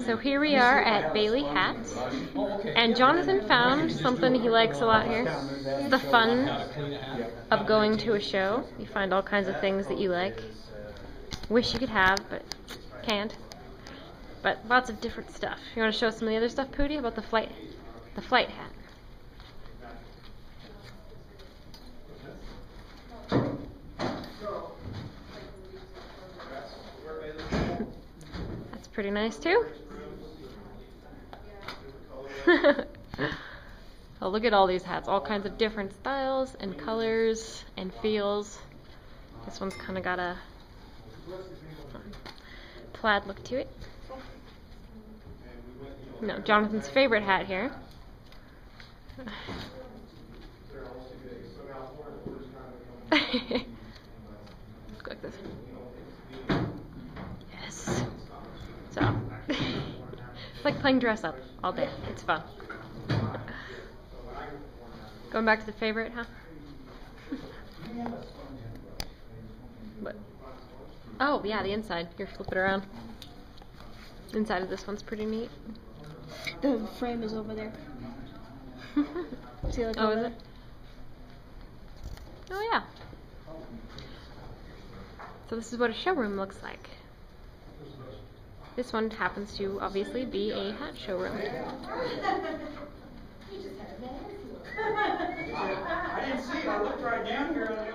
So here we are at Bailey Hats, and Jonathan found something he likes a lot here. It's the fun of going to a show. You find all kinds of things that you like. Wish you could have, but can't. But lots of different stuff. You want to show some of the other stuff, Pootie? About the flight hat. That's pretty nice too. Oh, look at all these hats. All kinds of different styles and colors and feels. This one's kind of got a plaid look to it. No, Jonathan's favorite hat here. Look like this. Yes. So, it's like playing dress up all day. It's fun. Going back to the favorite, huh? What? Oh, yeah, the inside. Here, flip it around. Inside of this one's pretty neat. The frame is over there. See, like oh, is it? Oh, yeah. So this is what a showroom looks like. This one happens to obviously be a hat showroom. I didn't see it. I looked right down here.